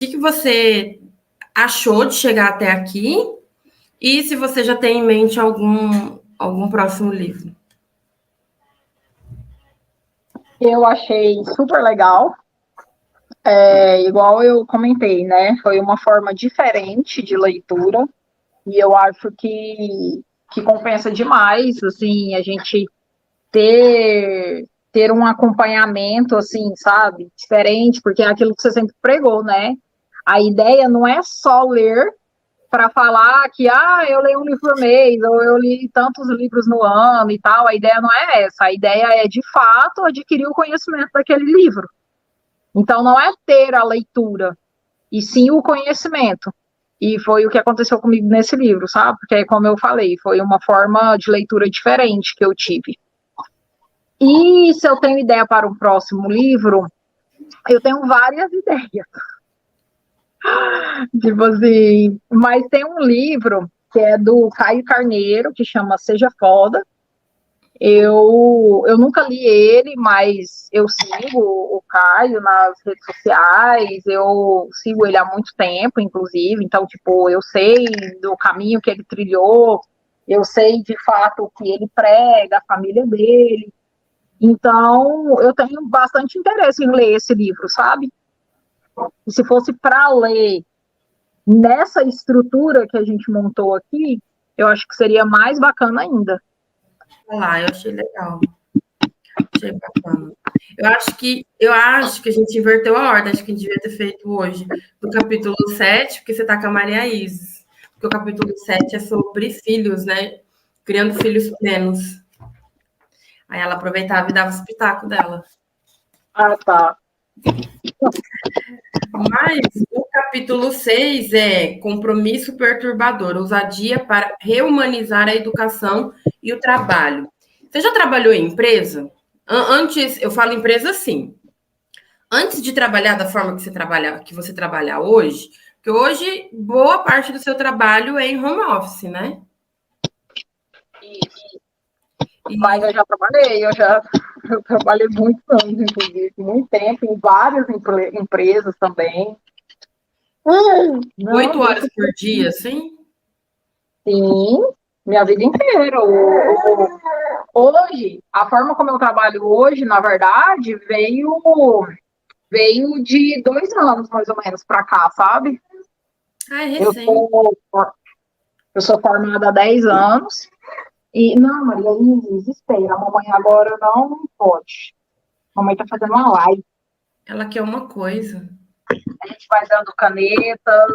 que você achou de chegar até aqui e se você já tem em mente algum próximo livro. Eu achei super legal, igual eu comentei, né? Foi uma forma diferente de leitura e eu acho que compensa demais, assim, a gente ter um acompanhamento, assim, sabe? Diferente, porque é aquilo que você sempre pregou, né? A ideia não é só ler para falar que eu leio um livro por mês, ou eu li tantos livros no ano e tal. A ideia não é essa. A ideia é, de fato, adquirir o conhecimento daquele livro. Então, não é ter a leitura, e sim o conhecimento. E foi o que aconteceu comigo nesse livro, sabe? Porque, como eu falei, foi uma forma de leitura diferente que eu tive. E se eu tenho ideia para o próximo livro, eu tenho várias ideias. Tipo assim, mas tem um livro que é do Caio Carneiro, que chama Seja Foda. Eu nunca li ele, mas eu sigo o Caio nas redes sociais, eu sigo ele há muito tempo, inclusive, então, tipo, eu sei do caminho que ele trilhou, eu sei, de fato, o que ele prega, a família dele. Então, eu tenho bastante interesse em ler esse livro, sabe? E se fosse para ler nessa estrutura que a gente montou aqui, eu acho que seria mais bacana ainda. Olha lá, eu achei legal. Achei bacana. Eu acho que a gente inverteu a ordem, acho que a gente devia ter feito hoje do capítulo 7, porque você está com a Maria Isis. Porque o capítulo 7 é sobre filhos, né? Criando filhos plenos. Aí ela aproveitava e dava os pitacos dela. Ah, tá. Mas o capítulo 6 é compromisso perturbador, ousadia para rehumanizar a educação e o trabalho. Você já trabalhou em empresa? Antes, eu falo empresa sim. Antes de trabalhar da forma que você trabalha hoje, porque hoje boa parte do seu trabalho é em home office, né? Mas eu já trabalhei, eu trabalhei muitos anos, inclusive, muito tempo, em várias empresas também. Não, 8 horas por dia, sim? sim, minha vida inteira. Hoje, a forma como eu trabalho hoje, na verdade, veio de 2 anos, mais ou menos, para cá, sabe? Ah, é Eu recente. sou, eu sou formada há 10 anos. E, não, Maria, espera, a mamãe agora não pode. A mamãe tá fazendo uma live. Ela quer uma coisa. A gente vai dando canetas.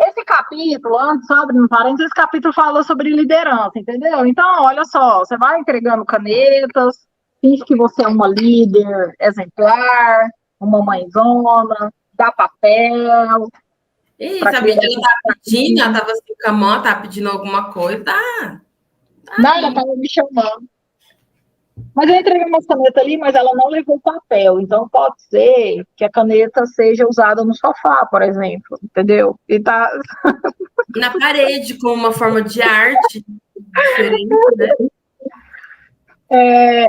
Esse capítulo, antes, só abrindo um parênteses, esse capítulo falou sobre liderança, entendeu? Então, olha só, você vai entregando canetas, finge que você é uma líder exemplar, uma mãezona, dá papel Ih, para sabe, criança. ela tá pedindo, ela tava assim com a mão, tava pedindo alguma coisa. Não, ela estava me chamando. Mas eu entreguei uma caneta ali, mas ela não levou papel. Então pode ser que a caneta seja usada no sofá, por exemplo, entendeu? E tá. Na parede, como uma forma de arte diferente, né?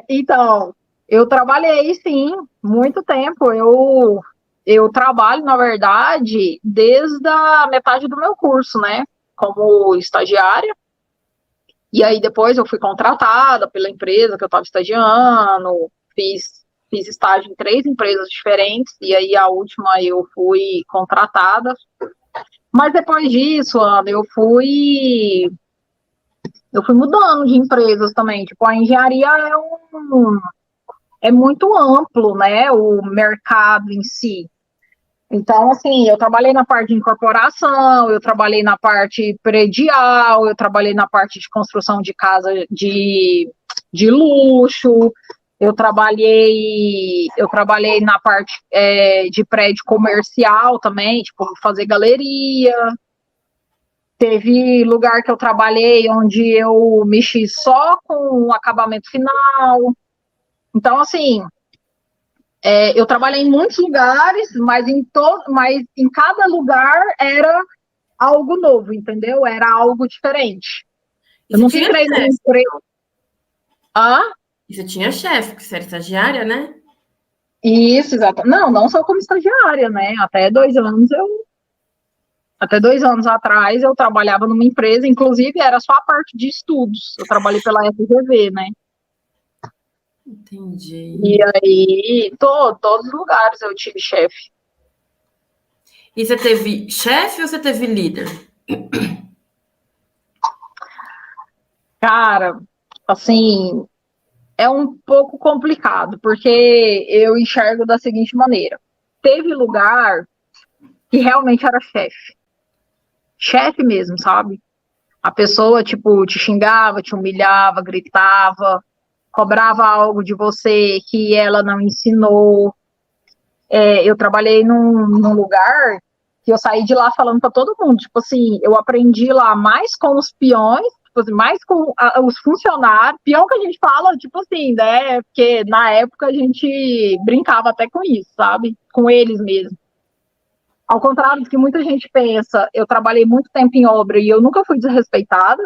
Então, eu trabalhei, sim, muito tempo. Eu trabalho, na verdade, desde a metade do meu curso, né? Como estagiária. E aí depois eu fui contratada pela empresa que eu estava estagiando, fiz estágio em 3 empresas diferentes, e aí a última eu fui contratada. Mas depois disso, Ana, eu fui mudando de empresas também. Tipo, a engenharia é muito amplo, né? O mercado em si. Então, assim, eu trabalhei na parte de incorporação, eu trabalhei na parte predial, eu trabalhei na parte de construção de casa de luxo, eu trabalhei na parte de prédio comercial também, tipo, fazer galeria. Teve lugar que eu trabalhei onde eu mexi só com o acabamento final. Então, assim, eu trabalhei em muitos lugares, mas em cada lugar era algo novo, entendeu? Era algo diferente. E Eu você nunca tinha entrei numa chefe, empresa. Ah, e você tinha chefe, porque você era estagiária, né? Isso, exato. Não só como estagiária, né? Até 2 anos atrás eu trabalhava numa empresa, inclusive era só a parte de estudos. Eu trabalhei pela FGV, né? Entendi. E aí, todos os lugares eu tive chefe. E você teve chefe ou você teve líder? Cara, assim, é um pouco complicado, porque eu enxergo da seguinte maneira. Teve lugar que realmente era chefe. Chefe mesmo, sabe? A pessoa, tipo, te xingava, te humilhava, gritava, cobrava algo de você que ela não ensinou. Eu trabalhei num lugar que eu saí de lá falando para todo mundo, tipo assim, eu aprendi lá mais com os peões, tipo assim, mais com os funcionários, peão que a gente fala, tipo assim, né, porque na época a gente brincava até com isso, sabe, com eles mesmo. Ao contrário do que muita gente pensa, eu trabalhei muito tempo em obra e eu nunca fui desrespeitada,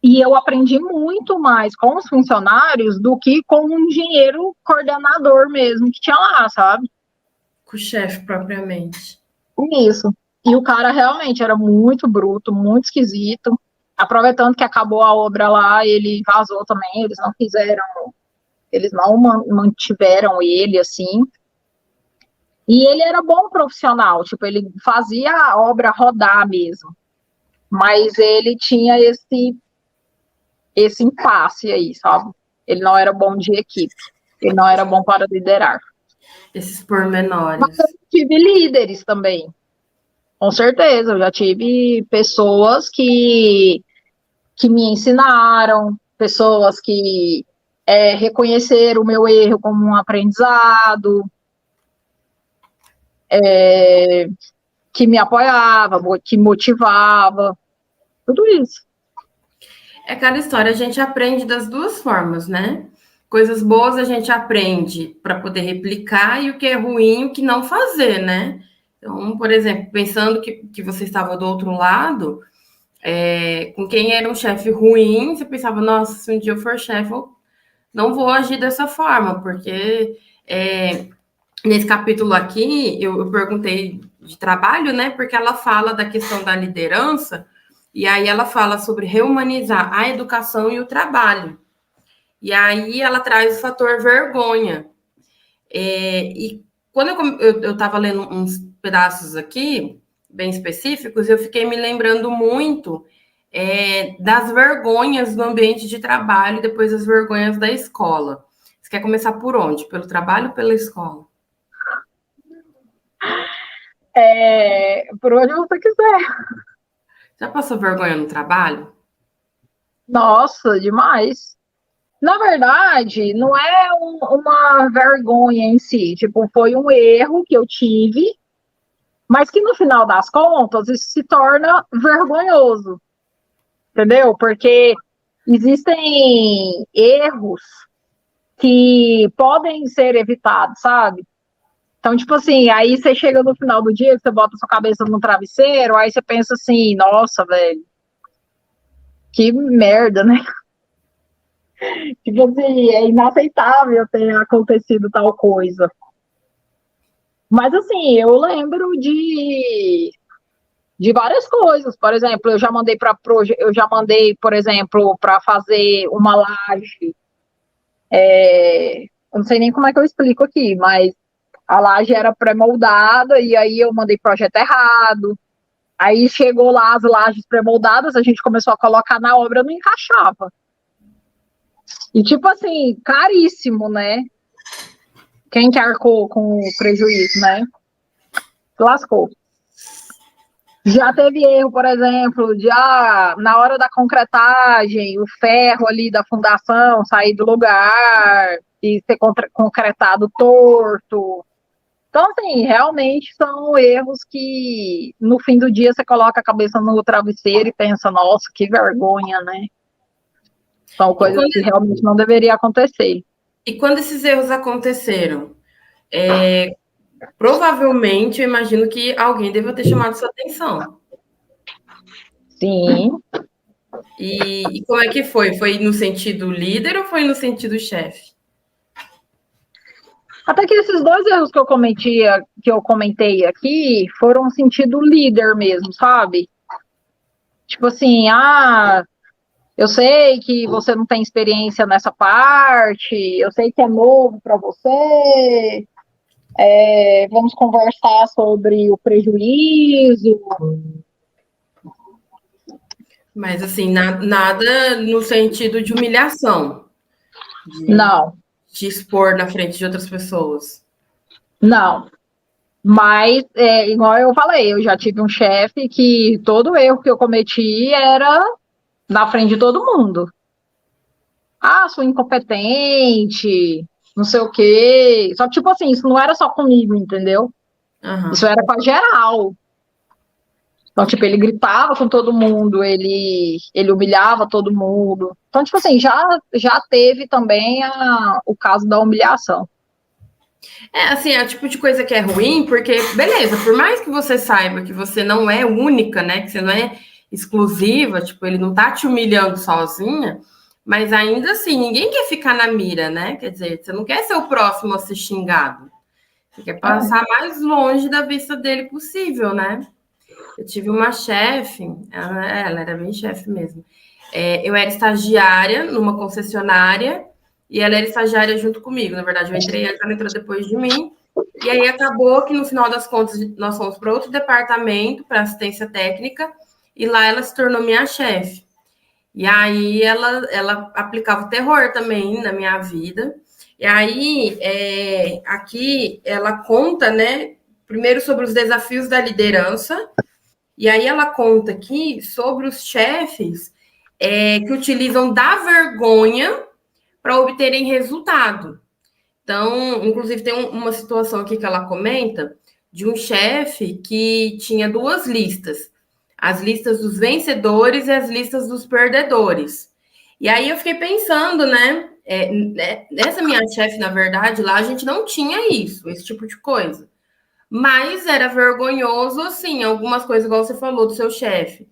e eu aprendi muito mais com os funcionários do que com um engenheiro coordenador mesmo que tinha lá, sabe? Com o chefe, propriamente. Isso. E o cara realmente era muito bruto, muito esquisito. Aproveitando que acabou a obra lá, ele vazou também. Eles não mantiveram ele assim. E ele era bom profissional, tipo, ele fazia a obra rodar mesmo. Mas ele tinha esse impasse aí, sabe? Ele não era bom de equipe. Ele não era bom para liderar. Esses Mas eu pormenores. tive líderes também. Com certeza, eu já tive pessoas que me ensinaram, pessoas que reconheceram o meu erro como um aprendizado, que me apoiava, que motivava, tudo isso. É aquela história, a gente aprende das duas formas, né? Coisas boas a gente aprende para poder replicar e o que é ruim, o que não fazer, né? Então, por exemplo, pensando que você estava do outro lado, com quem era um chefe ruim, você pensava, nossa, se um dia eu for chefe, eu não vou agir dessa forma, porque nesse capítulo aqui eu perguntei de trabalho, né? Porque ela fala da questão da liderança, e aí ela fala sobre rehumanizar a educação e o trabalho. E aí ela traz o fator vergonha. E quando eu estava lendo uns pedaços aqui, bem específicos, eu fiquei me lembrando muito das vergonhas no ambiente de trabalho e depois das vergonhas da escola. Você quer começar por onde? Pelo trabalho ou pela escola? Por onde você quiser. Já passou vergonha no trabalho? Nossa, demais. Na verdade, não é uma vergonha em si, tipo, foi um erro que eu tive, mas que no final das contas isso se torna vergonhoso, entendeu? Porque existem erros que podem ser evitados, sabe? Então, tipo assim, aí você chega no final do dia, você bota sua cabeça no travesseiro, aí você pensa assim, nossa, velho, que merda, né? Tipo assim, é inaceitável ter acontecido tal coisa. Mas assim, eu lembro de várias coisas. Por exemplo, eu já mandei, por exemplo, para fazer uma laje. Eu não sei nem como é que eu explico aqui, mas a laje era pré-moldada e aí eu mandei projeto errado. Aí chegou lá as lajes pré-moldadas, a gente começou a colocar na obra, não encaixava. E tipo assim, caríssimo, né? Quem que arcou com o prejuízo, né? Lascou. Já teve erro, por exemplo, na hora da concretagem, o ferro ali da fundação sair do lugar e ser concretado torto. Então, assim, realmente são erros que no fim do dia você coloca a cabeça no travesseiro e pensa, nossa, que vergonha, né? São E coisas quando, que realmente não deveria acontecer. e quando esses erros aconteceram? Provavelmente, eu imagino que alguém deva ter chamado sua atenção. Sim. E como é que foi? Foi no sentido líder ou foi no sentido chefe? Até que esses dois erros que eu comentei aqui foram no sentido líder mesmo, sabe? Tipo assim, eu sei que você não tem experiência nessa parte, eu sei que é novo para você, vamos conversar sobre o prejuízo. Mas, assim, nada no sentido de humilhação, de Não, te expor na frente de outras pessoas. não. Mas, igual eu falei, eu já tive um chefe que todo erro que eu cometi era na frente de todo mundo. Sou incompetente, não sei o quê. Só que, tipo assim, isso não era só comigo, entendeu? Isso Aham. era pra geral. Então, tipo, ele gritava com todo mundo, ele humilhava todo mundo. Então, tipo assim, já teve também o caso da humilhação. Assim, é o tipo de coisa que é ruim, porque, beleza, por mais que você saiba que você não é única, né? Que você não é exclusiva, tipo, ele não tá te humilhando sozinha, mas ainda assim, ninguém quer ficar na mira, né? Quer dizer, você não quer ser o próximo a ser xingado. Você quer passar mais longe da vista dele possível, né? Eu tive uma chefe, ela era bem chefe mesmo. Eu era estagiária numa concessionária e ela era estagiária junto comigo. Na verdade, eu entrei antes, ela entrou depois de mim. E aí acabou que no final das contas nós fomos para outro departamento, para assistência técnica, e lá ela se tornou minha chefe. E aí ela aplicava o terror também na minha vida. E aí aqui ela conta, né? Primeiro sobre os desafios da liderança, e aí ela conta aqui sobre os chefes que utilizam da vergonha para obterem resultado. Então, inclusive, tem uma situação aqui que ela comenta de um chefe que tinha duas listas: as listas dos vencedores e as listas dos perdedores. E aí eu fiquei pensando, né? Nessa minha chefe, na verdade, lá a gente não tinha isso, esse tipo de coisa. Mas era vergonhoso, assim, algumas coisas, igual você falou do seu chefe.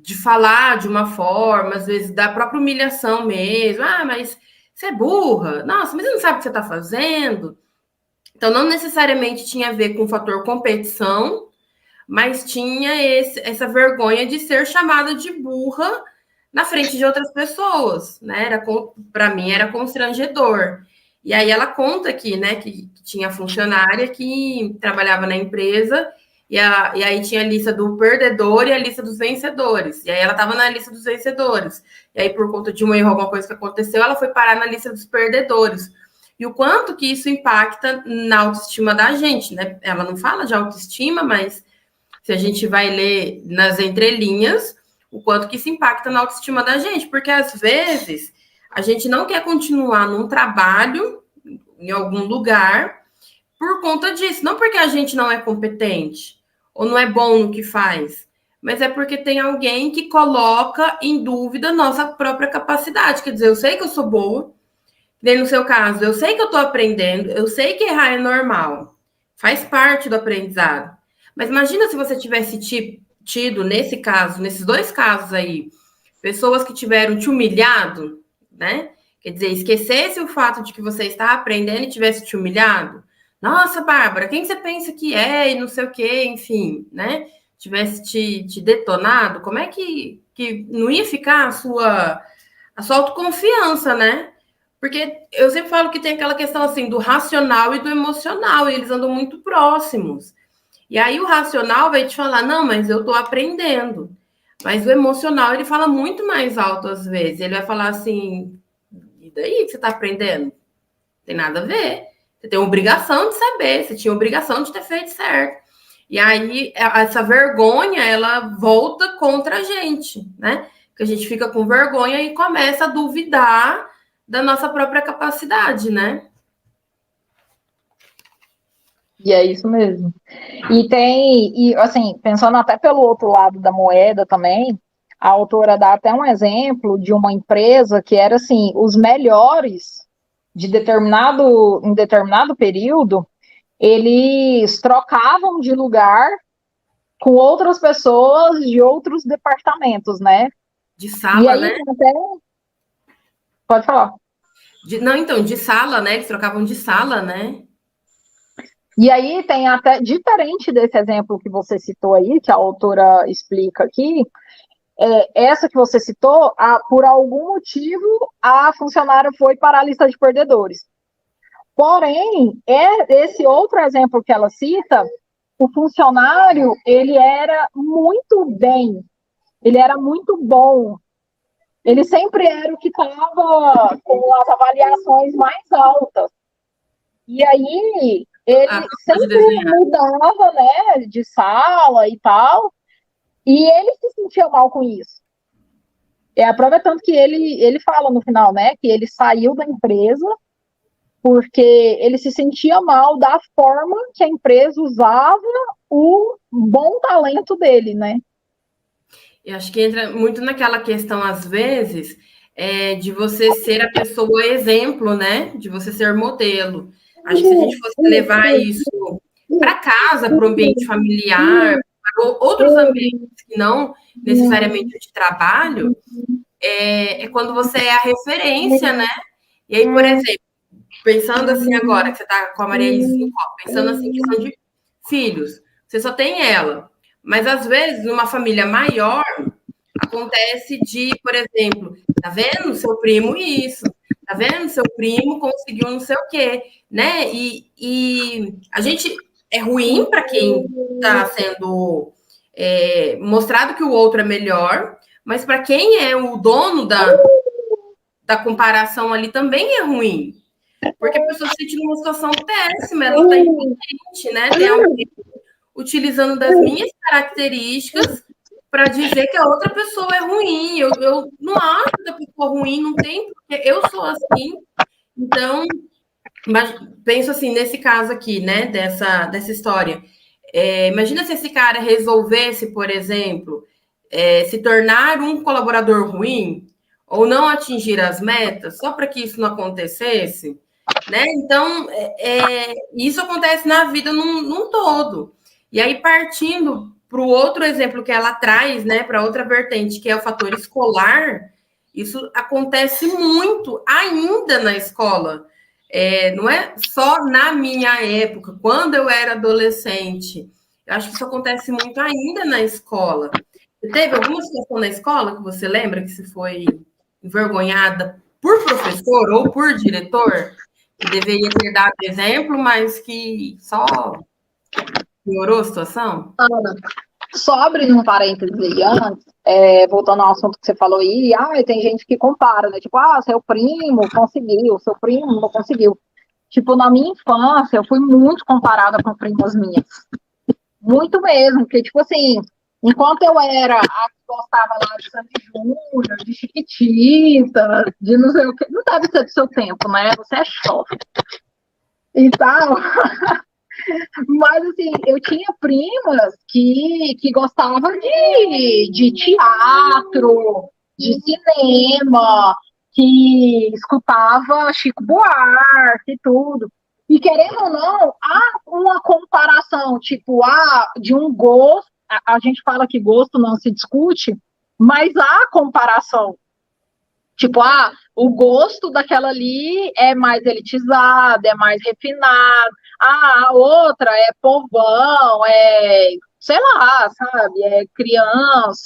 De falar de uma forma, às vezes da própria humilhação mesmo. Mas você é burra. Nossa, mas você não sabe o que você está fazendo. Então, não necessariamente tinha a ver com o fator competição, mas tinha essa vergonha de ser chamada de burra na frente de outras pessoas, né? Para mim era constrangedor. E aí ela conta aqui, né, que tinha funcionária que trabalhava na empresa e aí tinha a lista do perdedor e a lista dos vencedores. E aí ela estava na lista dos vencedores. E aí, por conta de um erro, alguma coisa que aconteceu, ela foi parar na lista dos perdedores. E o quanto que isso impacta na autoestima da gente, né? Ela não fala de autoestima, mas se a gente vai ler nas entrelinhas, o quanto que isso impacta na autoestima da gente, porque às vezes a gente não quer continuar num trabalho, em algum lugar, por conta disso, não porque a gente não é competente ou não é bom no que faz, mas é porque tem alguém que coloca em dúvida nossa própria capacidade. Quer dizer, eu sei que eu sou boa, nem no seu caso, eu sei que eu estou aprendendo, eu sei que errar é normal, faz parte do aprendizado. Mas imagina se você tivesse tido, nesse caso, nesses dois casos aí, pessoas que tiveram te humilhado, né? Quer dizer, esquecesse o fato de que você está aprendendo e tivesse te humilhado. Nossa, Bárbara, quem você pensa que é e não sei o quê, enfim, né? Tivesse te detonado, como é que não ia ficar a sua autoconfiança, né? Porque eu sempre falo que tem aquela questão assim do racional e do emocional, e eles andam muito próximos. E aí o racional vai te falar, não, mas eu estou aprendendo. Mas o emocional, ele fala muito mais alto às vezes. Ele vai falar assim, e daí que você está aprendendo? Não tem nada a ver. Você tem obrigação de saber, você tinha obrigação de ter feito certo. E aí essa vergonha, ela volta contra a gente, né? Porque a gente fica com vergonha e começa a duvidar da nossa própria capacidade, né? E é isso mesmo. E assim, pensando até pelo outro lado da moeda também, a autora dá até um exemplo de uma empresa que era assim, os melhores em determinado período, eles trocavam de lugar com outras pessoas de outros departamentos, né? De E sala, aí né? até pode falar. Não, então, de sala, né? Eles trocavam de sala, né? E aí tem até, diferente desse exemplo que você citou aí, que a autora explica aqui, essa que você citou, por algum motivo, a funcionária foi para a lista de perdedores. Porém, esse outro exemplo que ela cita, o funcionário, ele era muito bem, ele era muito bom, ele sempre era o que estava com as avaliações mais altas. E aí, ele De sempre desenhar. mudava, né, de sala e tal, e ele se sentia mal com isso. A prova é tanto que ele fala no final, né, que ele saiu da empresa porque ele se sentia mal da forma que a empresa usava o bom talento dele, né? Eu acho que entra muito naquela questão, às vezes, de você ser a pessoa exemplo, né? De você ser modelo. Acho que se a gente fosse levar isso para casa, para o ambiente familiar, para outros ambientes que não necessariamente de trabalho, é quando você é a referência, né? E aí, por exemplo, pensando assim agora, que você está com a Maria Isis no copo, pensando assim, questão de filhos, você só tem ela. Mas às vezes, numa família maior, acontece de, por exemplo, tá vendo seu primo isso? Tá vendo seu primo conseguiu não sei o quê, né? E a gente é ruim para quem está sendo mostrado que o outro é melhor, mas para quem é o dono da comparação ali também é ruim. Porque a pessoa se sente numa situação péssima, ela está impotente, né? Tem alguém utilizando das minhas características para dizer que a outra pessoa é ruim. Eu não acho que a pessoa ruim, não tem, porque eu sou assim. Então, mas penso assim, nesse caso aqui, né, dessa história. Imagina se esse cara resolvesse, por exemplo, se tornar um colaborador ruim ou não atingir as metas, só para que isso não acontecesse, né? Então, isso acontece na vida num todo. E aí, partindo para o outro exemplo que ela traz, né, para outra vertente, que é o fator escolar, isso acontece muito ainda na escola. Não é só na minha época, quando eu era adolescente. Eu acho que isso acontece muito ainda na escola. Você teve alguma situação na escola que você lembra que você foi envergonhada por professor ou por diretor, que deveria ter dado exemplo, mas que só piorou a situação? Ana, só abrindo um parênteses aí antes, voltando ao assunto que você falou aí, tem gente que compara, né? Tipo, seu primo conseguiu, seu primo não conseguiu. Tipo, na minha infância, eu fui muito comparada com primas minhas. Muito mesmo, porque, tipo assim, enquanto eu era a que gostava lá de Sandy Júnior, de Chiquitita, de não sei o que, não deve ser do seu tempo, né? Você é jovem e tal. Mas, assim, eu tinha primas que gostavam de teatro, de cinema, que escutava Chico Buarque e tudo. E, querendo ou não, há uma comparação, tipo, de um gosto, a gente fala que gosto não se discute, mas há comparação. Tipo, o gosto daquela ali é mais elitizado, é mais refinado. A outra é povão, sei lá, sabe? É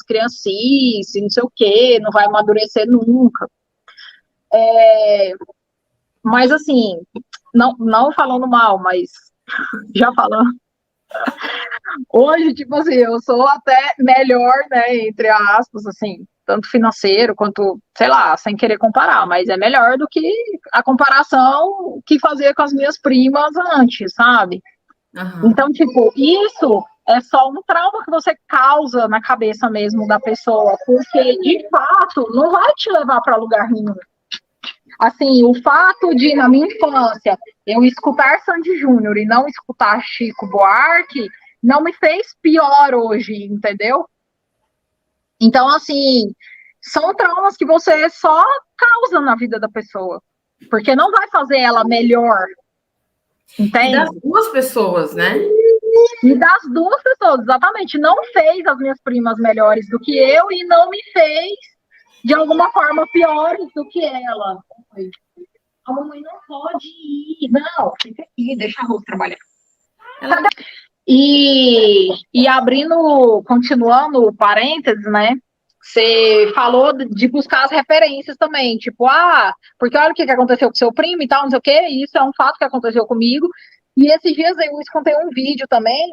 criancice, não sei o quê, não vai amadurecer nunca. Mas, assim, não falando mal, mas já falando. Hoje, tipo assim, eu sou até melhor, né, entre aspas, assim, tanto financeiro quanto, sei lá, sem querer comparar, mas é melhor do que a comparação que fazia com as minhas primas antes, sabe? Uhum. Então, tipo, isso é só um trauma que você causa na cabeça mesmo da pessoa, porque, de fato, não vai te levar para lugar nenhum. Assim, o fato de, na minha infância, eu escutar Sandy Júnior e não escutar Chico Buarque, não me fez pior hoje, entendeu? Então, assim, são traumas que você só causa na vida da pessoa, porque não vai fazer ela melhor, E das entende? duas pessoas, né? E das duas pessoas, exatamente, não fez as minhas primas melhores do que eu e não me fez, de alguma forma, piores do que ela. a mamãe não pode ir. Não, fica aqui, deixa a Rose trabalhar. E abrindo, continuando o parênteses, né? Você falou de buscar as referências também, tipo, porque olha o que aconteceu com seu primo e tal, não sei o quê, e isso é um fato que aconteceu comigo. E esses dias eu escutei um vídeo também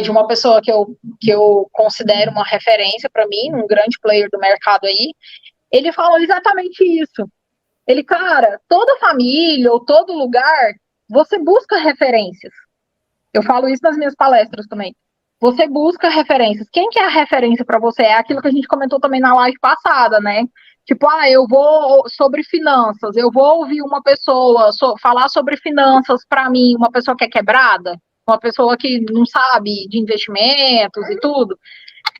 de uma pessoa que eu considero uma referência para mim, um grande player do mercado aí. Ele falou exatamente isso. Ele, cara, toda família ou todo lugar, você busca referências. Eu falo isso nas minhas palestras também. Você busca referências. Quem que é a referência para você? É aquilo que a gente comentou também na live passada, né? Tipo, eu vou sobre finanças, eu vou ouvir uma pessoa falar sobre finanças para mim, uma pessoa que é quebrada, uma pessoa que não sabe de investimentos e tudo.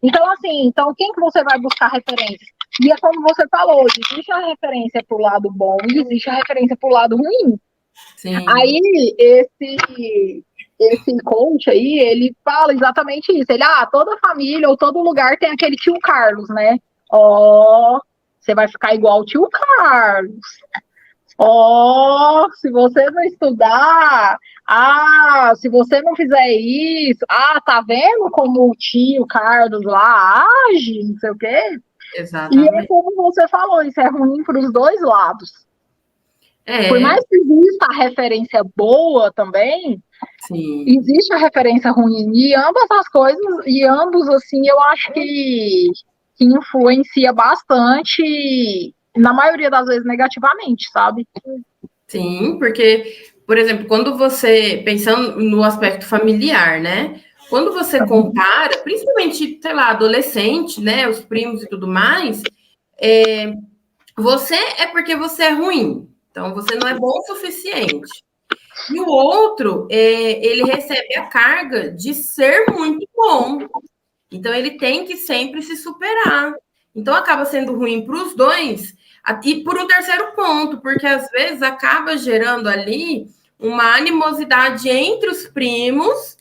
Então, assim, quem que você vai buscar referências? E é como você falou, existe a referência para o lado bom e existe a referência para o lado ruim. Sim. Aí, esse coach aí, ele fala exatamente isso. Ele, toda família ou todo lugar tem aquele tio Carlos, né? Você vai ficar igual o tio Carlos. Se você não estudar, se você não fizer isso, tá vendo como o tio Carlos lá age, não sei o quê? Exatamente. E é como você falou, isso é ruim para os dois lados. Por mais que exista a referência boa também, sim, existe a referência ruim. E ambas as coisas, e ambos, assim, eu acho que influencia bastante, na maioria das vezes, negativamente, sabe? Sim, porque, por exemplo, quando você, pensando no aspecto familiar, né? Quando você compara, principalmente, sei lá, adolescente, né? Os primos e tudo mais, você é porque você é ruim. Então, você não é bom o suficiente. E o outro, ele recebe a carga de ser muito bom. Então, ele tem que sempre se superar. Então, acaba sendo ruim para os dois. E por um terceiro ponto, porque às vezes acaba gerando ali uma animosidade entre os primos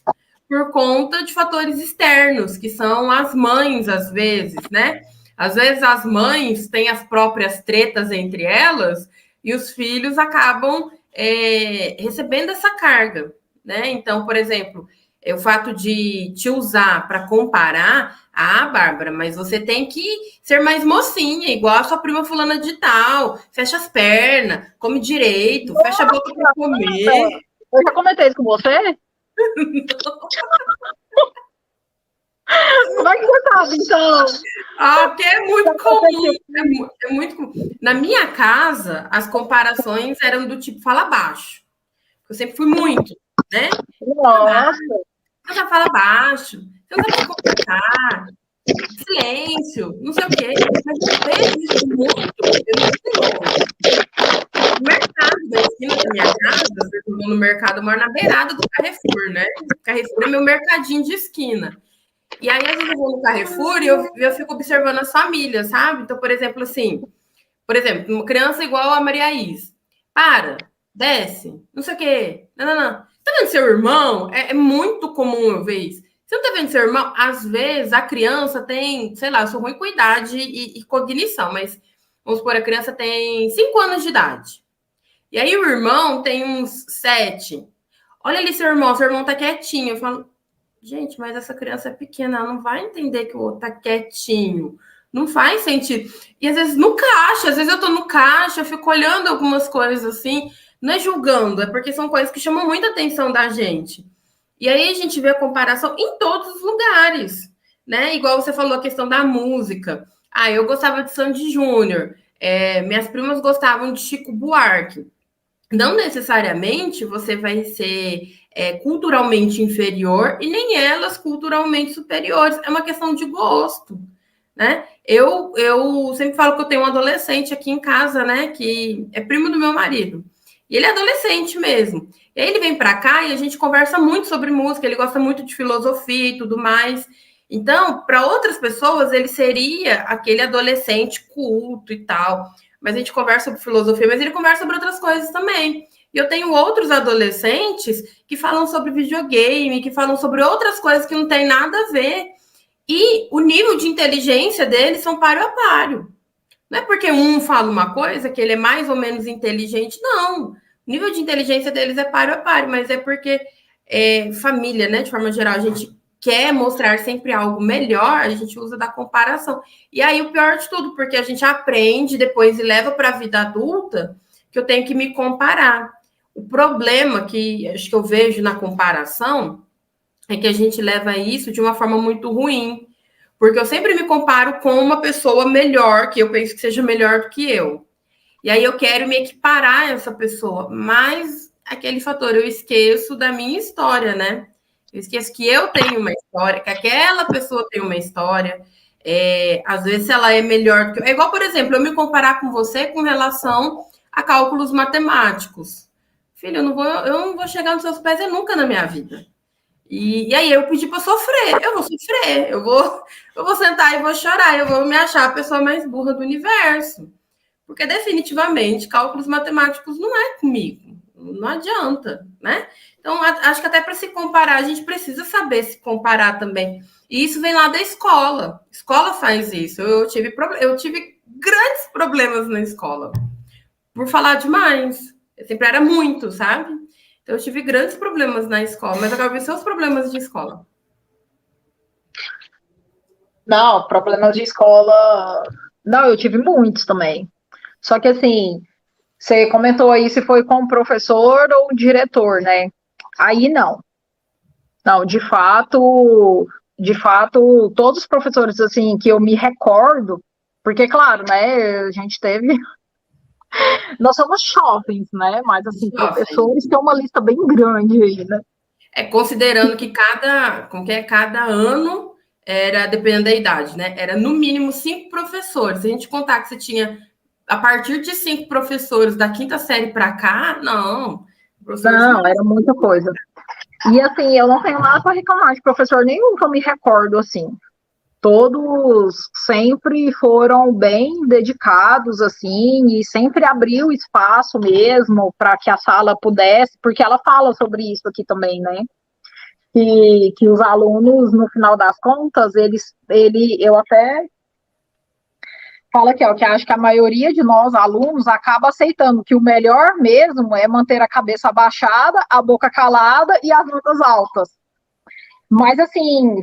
por conta de fatores externos, que são as mães, às vezes, né? Às vezes as mães têm as próprias tretas entre elas e os filhos acabam recebendo essa carga, né? Então, por exemplo, o fato de te usar para comparar, Bárbara, mas você tem que ser mais mocinha, igual a sua prima fulana de tal, fecha as pernas, come direito, fecha a boca para comer. Eu já comentei isso com você? Como é que você sabe, então? Porque é muito comum. É muito comum. Na minha casa, as comparações eram do tipo fala baixo. Eu sempre fui muito, né? Nossa. Você já fala baixo, você não sabe se comportar, silêncio, não sei o quê. Mas eu vejo isso muito, eu não sei onde. No mercado da esquina da minha casa, eu vou no mercado, eu moro na beirada do Carrefour, né? O Carrefour é meu mercadinho de esquina. E aí, às vezes, eu vou no Carrefour e eu fico observando as famílias, sabe? Então, por exemplo, uma criança igual a Maria Is. Desce, não sei o quê. Não. Tá vendo seu irmão? É muito comum eu ver isso. Você não tá vendo seu irmão? Às vezes, a criança tem, sei lá, eu sou ruim com idade e cognição, mas vamos supor, a criança tem 5 anos de idade. E aí o irmão tem uns 7. Olha ali seu irmão tá quietinho. Eu falo, gente, mas essa criança é pequena, ela não vai entender que o outro tá quietinho. Não faz sentido. E às vezes no caixa, às vezes eu tô no caixa, eu fico olhando algumas coisas assim, não é julgando, é porque são coisas que chamam muita atenção da gente. E aí a gente vê a comparação em todos os lugares, né? Igual você falou a questão da música. Eu gostava de Sandy Júnior, minhas primas gostavam de Chico Buarque. Não necessariamente você vai ser culturalmente inferior e nem elas culturalmente superiores. É uma questão de gosto, né? Eu sempre falo que eu tenho um adolescente aqui em casa, né? Que é primo do meu marido. E ele é adolescente mesmo. E aí ele vem para cá e a gente conversa muito sobre música. Ele gosta muito de filosofia e tudo mais. Então, para outras pessoas, ele seria aquele adolescente culto e tal. Mas a gente conversa sobre filosofia, mas ele conversa sobre outras coisas também. E eu tenho outros adolescentes que falam sobre videogame, que falam sobre outras coisas que não tem nada a ver. E o nível de inteligência deles são páreo a páreo. Não é porque um fala uma coisa que ele é mais ou menos inteligente, não. O nível de inteligência deles é páreo a páreo, mas é porque família, né? De forma geral, a gente quer mostrar sempre algo melhor, a gente usa da comparação. E aí o pior de tudo, porque a gente aprende depois e leva para a vida adulta que eu tenho que me comparar. O problema que acho que eu vejo na comparação é que a gente leva isso de uma forma muito ruim. Porque eu sempre me comparo com uma pessoa melhor, que eu penso que seja melhor do que eu. E aí eu quero me equiparar a essa pessoa. Mas aquele fator, eu esqueço da minha história, né? Eu esqueço que eu tenho uma história, que aquela pessoa tem uma história. Às vezes ela é melhor do que eu. É igual, por exemplo, eu me comparar com você com relação a cálculos matemáticos. Filho, eu não vou chegar nos seus pés nunca na minha vida. E aí eu pedi para sofrer, eu vou sofrer, eu vou sentar e vou chorar, eu vou me achar a pessoa mais burra do universo. Porque definitivamente cálculos matemáticos não é comigo, não adianta, né? Então acho que até para se comparar a gente precisa saber se comparar também. E isso vem lá da escola. A escola faz isso. Eu tive grandes problemas na escola por falar demais. Eu sempre era muito, sabe? Então, eu tive grandes problemas na escola, mas eu quero ver seus problemas de escola. Não, problemas de escola. Não, eu tive muitos também. Só que assim, você comentou aí se foi com o professor ou o diretor, né? Aí não. Não, de fato, todos os professores assim que eu me recordo, porque claro, né, a gente teve, nós somos jovens, né? Mas assim, professores tem uma lista bem grande aí, né? Considerando que cada ano era, dependendo da idade, né? Era no mínimo 5 professores. Se a gente contar que você tinha a partir de 5 professores da quinta série para cá, não. Não, era muita coisa. E assim, eu não tenho nada para reclamar de professor nenhum que eu me recordo assim. Todos sempre foram bem dedicados assim e sempre abriu espaço mesmo para que a sala pudesse, porque ela fala sobre isso aqui também, né? Que os alunos, no final das contas, eu até falo aqui, ó, que acho que a maioria de nós, alunos, acaba aceitando que o melhor mesmo é manter a cabeça abaixada, a boca calada e as notas altas. Mas, assim,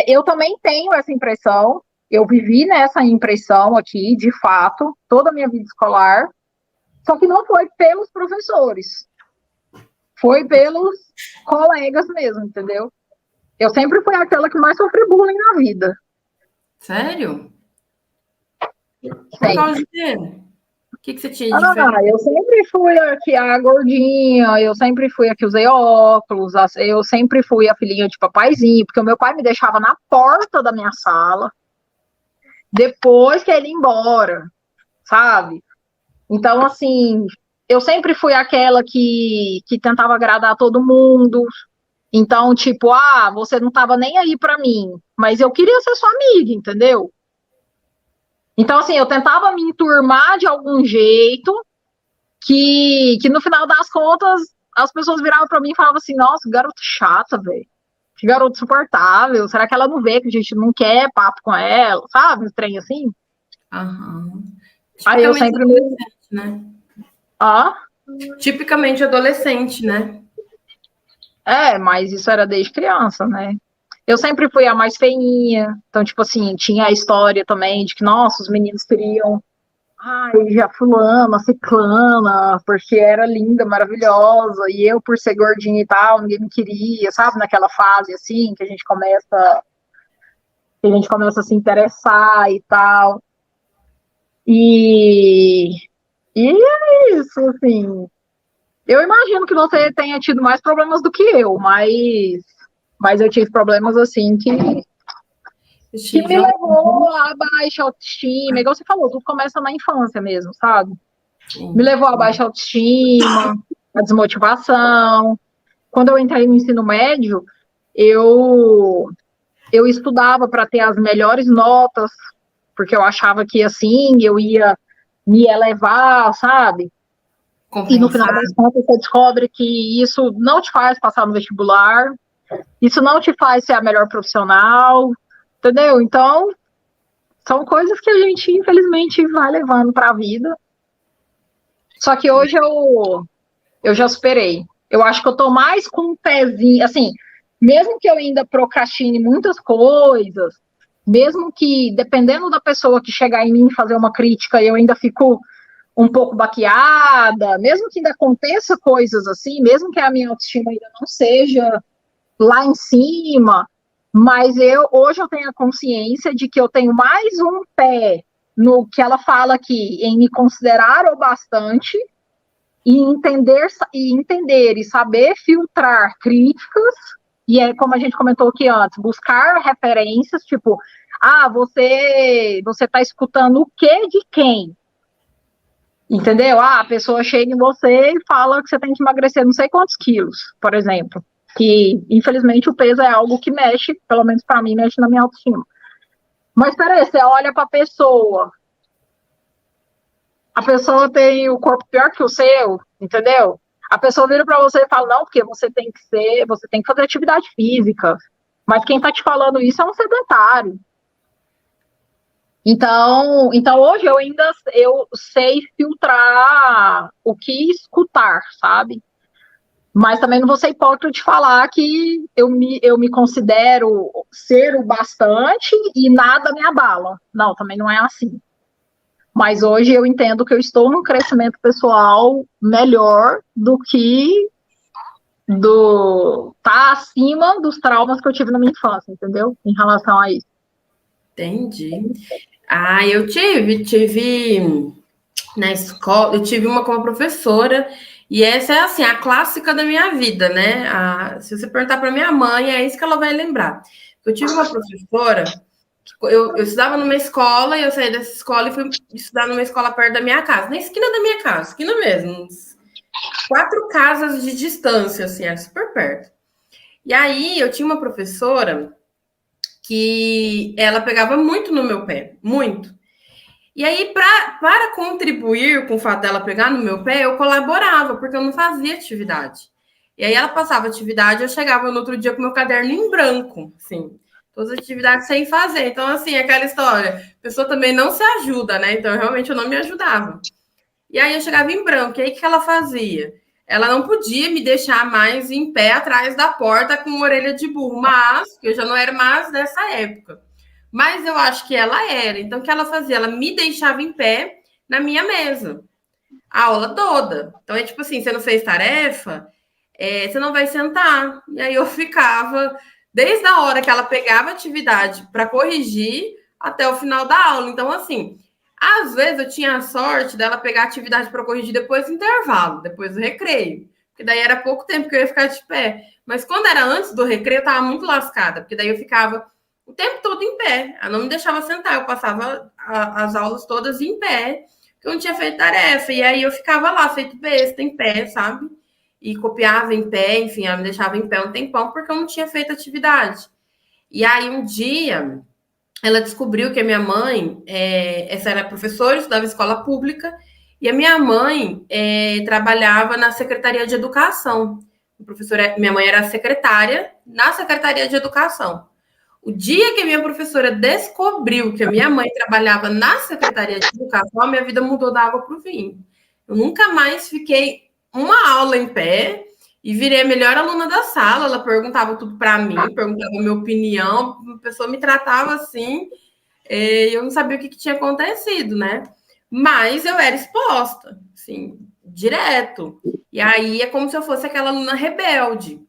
eu também tenho essa impressão, eu vivi nessa impressão aqui, de fato, toda a minha vida escolar, só que não foi pelos professores, foi pelos colegas mesmo, entendeu? Eu sempre fui aquela que mais sofri bullying na vida. Sério? Por causa de quê? O que você tinha de diferente? Eu sempre fui aqui a gordinha, eu sempre fui a que usei óculos, eu sempre fui a filhinha de papaizinho, porque o meu pai me deixava na porta da minha sala, depois que ele ia embora, sabe? Então, assim, eu sempre fui aquela que tentava agradar todo mundo. Então, tipo, você não tava nem aí pra mim, mas eu queria ser sua amiga, entendeu? Então, assim, eu tentava me enturmar de algum jeito que no final das contas as pessoas viravam para mim e falavam assim, nossa, garoto chata, velho. Que garoto insuportável. Será que ela não vê que a gente não quer papo com ela? Sabe? Um trem assim. Uhum. Aí eu sempre me... né? Ah? Tipicamente adolescente, né? Mas isso era desde criança, né? Eu sempre fui a mais feinha. Então, tipo assim, tinha a história também de que, nossa, os meninos queriam a fulana, a ciclana, porque era linda, maravilhosa, e eu, por ser gordinha e tal, ninguém me queria, sabe? Naquela fase, assim, que a gente começa a se interessar e tal. E é isso, assim. Eu imagino que você tenha tido mais problemas do que eu, mas eu tive problemas, assim, que me levou a baixa autoestima, igual você falou, tudo começa na infância mesmo, sabe? Sim. Me levou a baixa autoestima, a desmotivação. Quando eu entrei no ensino médio, eu estudava para ter as melhores notas, porque eu achava que assim eu ia me elevar, sabe? Compensar. E no final das contas você descobre que isso não te faz passar no vestibular, isso não te faz ser a melhor profissional, entendeu? Então, São coisas que a gente, infelizmente, vai levando para a vida. Só que hoje eu já superei. Eu acho que eu tô mais com um pezinho, assim, mesmo que eu ainda procrastine muitas coisas, mesmo que, dependendo da pessoa que chegar em mim e fazer uma crítica, eu ainda fico um pouco baqueada, mesmo que ainda aconteça coisas assim, mesmo que a minha autoestima ainda não seja lá em cima, mas hoje eu tenho a consciência de que eu tenho mais um pé no que ela fala aqui, em me considerar o bastante e entender e saber filtrar críticas, e é como a gente comentou aqui antes, buscar referências, tipo, você está escutando o que de quem? Entendeu? A pessoa chega em você e fala que você tem que emagrecer não sei quantos quilos, por exemplo. Que, infelizmente, o peso é algo que mexe, pelo menos para mim, mexe na minha autoestima. Mas peraí, você olha para a pessoa tem o corpo pior que o seu, entendeu? A pessoa vira para você e fala, não, porque você tem que fazer atividade física. Mas quem está te falando isso é um sedentário. Então hoje eu sei filtrar o que escutar, sabe? Mas também não vou ser hipócrita de falar que eu me considero ser o bastante e nada me abala. Não, também não é assim. Mas hoje eu entendo que eu estou num crescimento pessoal melhor do que tá acima dos traumas que eu tive na minha infância, entendeu? Em relação a isso. Entendi. Ah, eu tive na escola, eu tive uma com uma professora, e essa é assim, a clássica da minha vida, né? Se você perguntar para minha mãe, é isso que ela vai lembrar. Eu tive uma professora, eu estudava numa escola, e eu saí dessa escola e fui estudar numa escola perto da minha casa, na esquina da minha casa, esquina mesmo, 4 casas de distância, assim, era super perto. E aí eu tinha uma professora que ela pegava muito no meu pé, muito. E aí, para contribuir com o fato dela pegar no meu pé, eu colaborava, porque eu não fazia atividade. E aí ela passava atividade, eu chegava no outro dia com meu caderno em branco, assim, todas as atividades sem fazer. Então, assim, aquela história, a pessoa também não se ajuda, né? Então, realmente, eu não me ajudava. E aí eu chegava em branco, e aí o que ela fazia? Ela não podia me deixar mais em pé atrás da porta com orelha de burro, mas eu já não era mais dessa época. Mas eu acho que ela era. Então, o que ela fazia? Ela me deixava em pé na minha mesa, a aula toda. Então, é tipo assim: você não fez tarefa, você não vai sentar. E aí eu ficava, desde a hora que ela pegava a atividade para corrigir até o final da aula. Então, assim, às vezes eu tinha a sorte dela pegar a atividade para corrigir depois do intervalo, depois do recreio. Porque daí era pouco tempo que eu ia ficar de pé. Mas quando era antes do recreio, eu estava muito lascada, porque daí eu ficava o tempo todo em pé. Ela não me deixava sentar, eu passava as aulas todas em pé, porque eu não tinha feito tarefa. E aí eu ficava lá, feito besta, em pé, sabe? E copiava em pé, enfim, ela me deixava em pé um tempão, porque eu não tinha feito atividade. E aí um dia ela descobriu que a minha mãe, essa era professora, estudava em escola pública, e a minha mãe trabalhava na Secretaria de Educação. Minha mãe era secretária na Secretaria de Educação. O dia que a minha professora descobriu que a minha mãe trabalhava na Secretaria de Educação, a minha vida mudou da água para o vinho. Eu nunca mais fiquei uma aula em pé e virei a melhor aluna da sala. Ela perguntava tudo para mim, perguntava a minha opinião, a pessoa me tratava assim, e eu não sabia o que tinha acontecido, né? Mas eu era exposta, assim, direto. E aí é como se eu fosse aquela aluna rebelde.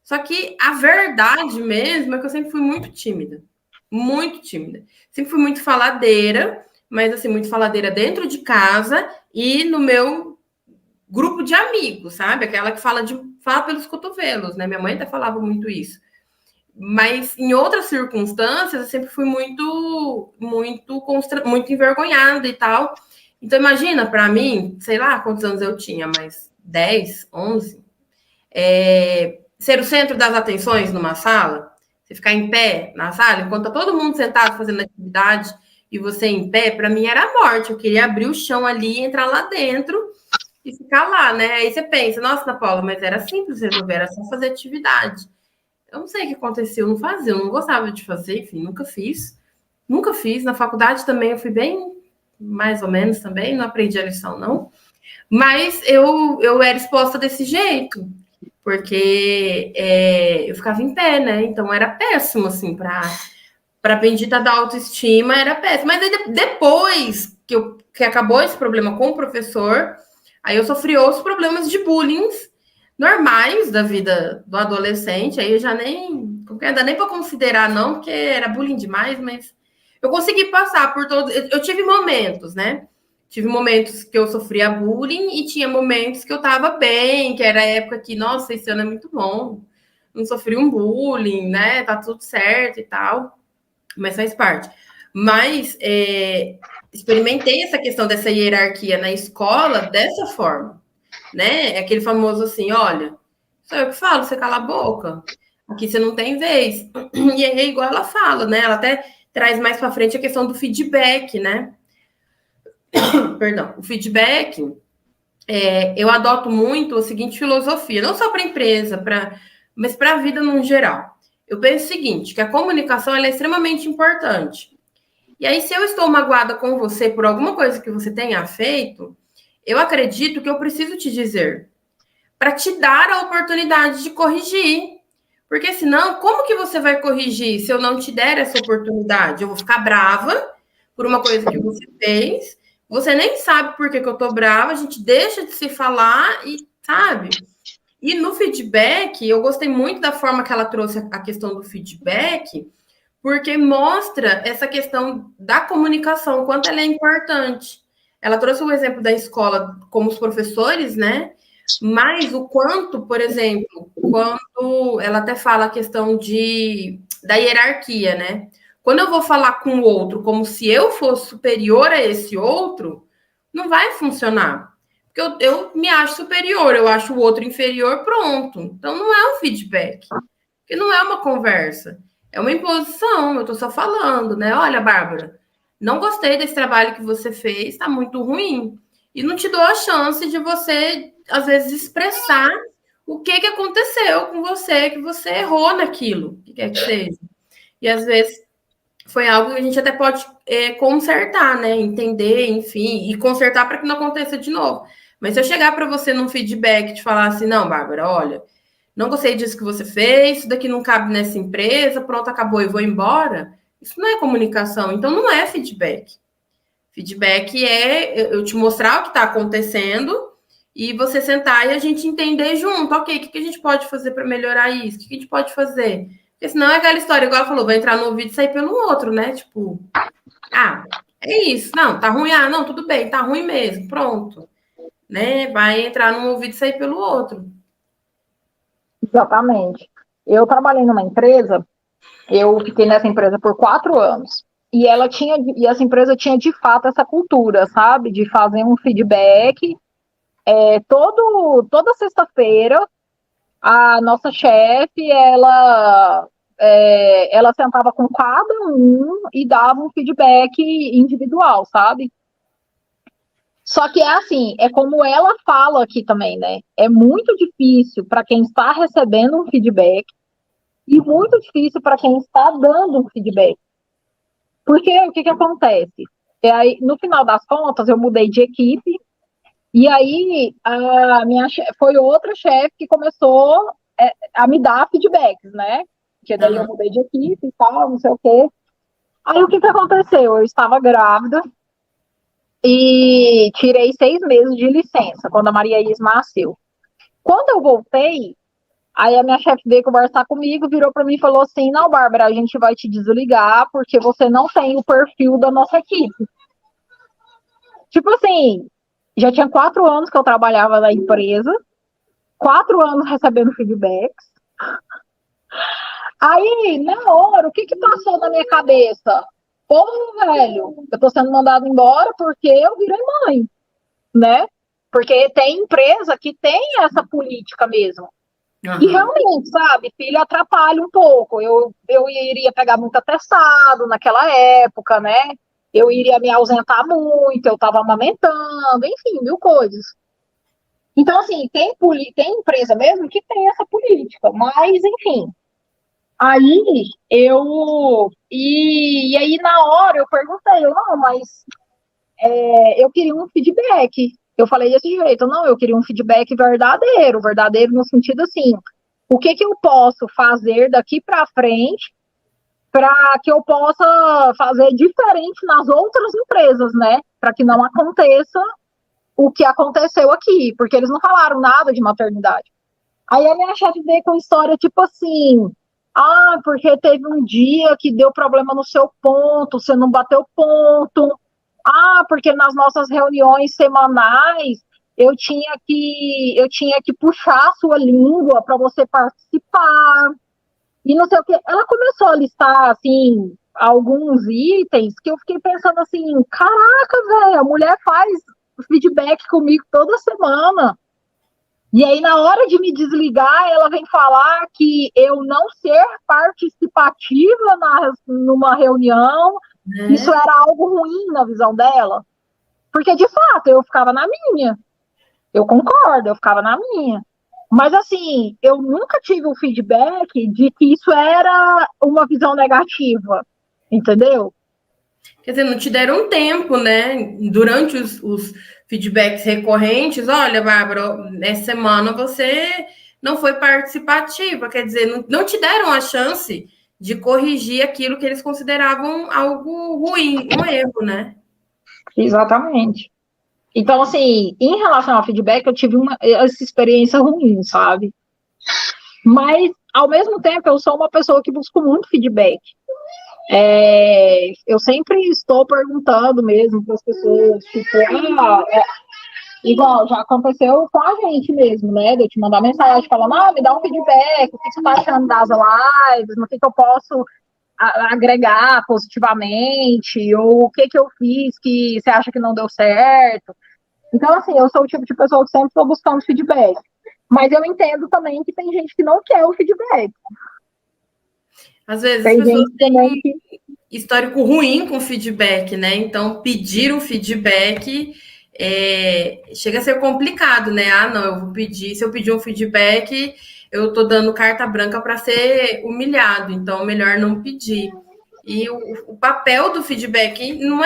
Só que a verdade mesmo é que eu sempre fui muito tímida. Muito tímida. Sempre fui muito faladeira, mas assim, muito faladeira dentro de casa e no meu grupo de amigos, sabe? Aquela que fala pelos cotovelos, né? Minha mãe até falava muito isso. Mas em outras circunstâncias, eu sempre fui muito envergonhada e tal. Então, imagina, para mim, sei lá quantos anos eu tinha, mas 10, 11, ser o centro das atenções numa sala, você ficar em pé na sala, enquanto tá todo mundo sentado fazendo atividade e você em pé, para mim era a morte. Eu queria abrir o chão ali, entrar lá dentro e ficar lá, né? Aí você pensa, nossa, Ana Paula, mas era simples resolver, era só fazer atividade. Eu não sei o que aconteceu, eu não fazia, eu não gostava de fazer, enfim, nunca fiz. Nunca fiz. Na faculdade também eu fui bem, mais ou menos também, não aprendi a lição, não. Mas eu era exposta desse jeito, porque eu ficava em pé, né? Então era péssimo, assim, para a bendita da autoestima, era péssimo. Mas aí, depois que acabou esse problema com o professor, aí eu sofri outros problemas de bullying normais da vida do adolescente. Aí eu já nem, não dá nem para considerar, não, porque era bullying demais, mas eu consegui passar por todos. Eu tive momentos, né? Tive momentos que eu sofria bullying e tinha momentos que eu tava bem, que era a época que, nossa, esse ano é muito bom, não sofri um bullying, né? Tá tudo certo e tal, mas faz parte. Mas experimentei essa questão dessa hierarquia na escola dessa forma, né? É aquele famoso assim, olha, sou eu que falo, você cala a boca. Aqui você não tem vez. E é igual ela fala, né? Ela até traz mais para frente a questão do feedback, né? Perdão, o feedback, eu adoto muito a seguinte filosofia, não só para a empresa, mas para a vida no geral. Eu penso o seguinte, que a comunicação é extremamente importante. E aí, se eu estou magoada com você por alguma coisa que você tenha feito, eu acredito que eu preciso te dizer, para te dar a oportunidade de corrigir. Porque senão, como que você vai corrigir se eu não te der essa oportunidade? Eu vou ficar brava por uma coisa que você fez, você nem sabe por que eu tô brava, a gente deixa de se falar e sabe? E no feedback, eu gostei muito da forma que ela trouxe a questão do feedback, porque mostra essa questão da comunicação, quanto ela é importante. Ela trouxe o exemplo da escola como os professores, né? Mas o quanto, por exemplo, quando ela até fala a questão da hierarquia, né? Quando eu vou falar com o outro como se eu fosse superior a esse outro, não vai funcionar. Porque eu me acho superior, eu acho o outro inferior, pronto. Então não é um feedback. Porque não é uma conversa. É uma imposição, eu estou só falando, né? Olha, Bárbara, não gostei desse trabalho que você fez, está muito ruim. E não te dou a chance de você, às vezes, expressar o que aconteceu com você, que você errou naquilo, que quer que seja. E às vezes foi algo que a gente até pode consertar, né? Entender, enfim, e consertar para que não aconteça de novo. Mas se eu chegar para você num feedback e te falar assim, não, Bárbara, olha, não gostei disso que você fez, isso daqui não cabe nessa empresa, pronto, acabou e vou embora. Isso não é comunicação, então não é feedback. Feedback é eu te mostrar o que está acontecendo e você sentar e a gente entender junto, ok, o que a gente pode fazer para melhorar isso? O que a gente pode fazer? Porque senão é aquela história, igual ela falou, vai entrar no ouvido e sair pelo outro, né? Tipo, é isso, não, tá ruim, não, tudo bem, tá ruim mesmo, pronto. Né? Vai entrar num ouvido e sair pelo outro. Exatamente. Eu trabalhei numa empresa, eu fiquei nessa empresa por 4 anos. E essa empresa tinha de fato essa cultura, sabe? De fazer um feedback. Toda sexta-feira, a nossa chefe, ela sentava com cada um e dava um feedback individual, sabe? Só que é assim, é como ela fala aqui também, né? É muito difícil para quem está recebendo um feedback e muito difícil para quem está dando um feedback. Porque o que acontece? Aí, no final das contas, eu mudei de equipe e aí foi outra chefe que começou a me dar feedbacks, né? Porque daí eu mudei de equipe e tal, não sei o quê. Aí o que aconteceu? Eu estava grávida e tirei 6 meses de licença quando a Maria Is nasceu. Quando eu voltei, aí a minha chefe veio conversar comigo, virou para mim e falou assim: não, Bárbara, a gente vai te desligar porque você não tem o perfil da nossa equipe. Tipo assim, já tinha 4 anos que eu trabalhava na empresa, 4 anos recebendo feedbacks. Aí, na hora, o que passou na minha cabeça? Pô, velho, eu tô sendo mandado embora porque eu virei mãe, né? Porque tem empresa que tem essa política mesmo. E realmente, sabe, filho atrapalha um pouco. Eu iria pegar muito atestado naquela época, né? Eu iria me ausentar muito, eu estava amamentando, enfim, mil coisas. Então, assim, tem empresa mesmo que tem essa política, mas, enfim, Aí e aí na hora eu perguntei, não, mas eu queria um feedback. Eu falei desse jeito, não, eu queria um feedback verdadeiro, verdadeiro no sentido assim, o que eu posso fazer daqui para frente para que eu possa fazer diferente nas outras empresas, né? Para que não aconteça o que aconteceu aqui, porque eles não falaram nada de maternidade. Aí a minha chefe veio com história tipo assim, porque teve um dia que deu problema no seu ponto, você não bateu ponto. Porque nas nossas reuniões semanais eu tinha que puxar a sua língua para você participar. E não sei o que. Ela começou a listar assim alguns itens que eu fiquei pensando assim, caraca, velho, a mulher faz feedback comigo toda semana. E aí, na hora de me desligar, ela vem falar que eu não ser participativa numa reunião, isso era algo ruim na visão dela. Porque, de fato, eu ficava na minha. Eu concordo, eu ficava na minha. Mas, assim, eu nunca tive o feedback de que isso era uma visão negativa, entendeu? Quer dizer, não te deram tempo, né? Durante os feedbacks recorrentes, olha, Bárbara, nessa semana você não foi participativa, quer dizer, não te deram a chance de corrigir aquilo que eles consideravam algo ruim, um erro, né? Exatamente. Então, assim, em relação ao feedback, eu tive essa experiência ruim, sabe? Mas, ao mesmo tempo, eu sou uma pessoa que busco muito feedback. Eu sempre estou perguntando mesmo para as pessoas, tipo, igual já aconteceu com a gente mesmo, né? De eu te mandar mensagem falando, me dá um feedback, o que você está achando das lives, no que eu posso agregar positivamente, ou o que eu fiz que você acha que não deu certo. Então, assim, eu sou o tipo de pessoa que sempre estou buscando feedback. Mas eu entendo também que tem gente que não quer o feedback. Às vezes as Tem pessoas gente também têm que. histórico ruim com feedback, né? Então, pedir o feedback chega a ser complicado, né? Não, eu vou pedir. Se eu pedir um feedback, eu tô dando carta branca para ser humilhado, então melhor não pedir. E o papel do feedback não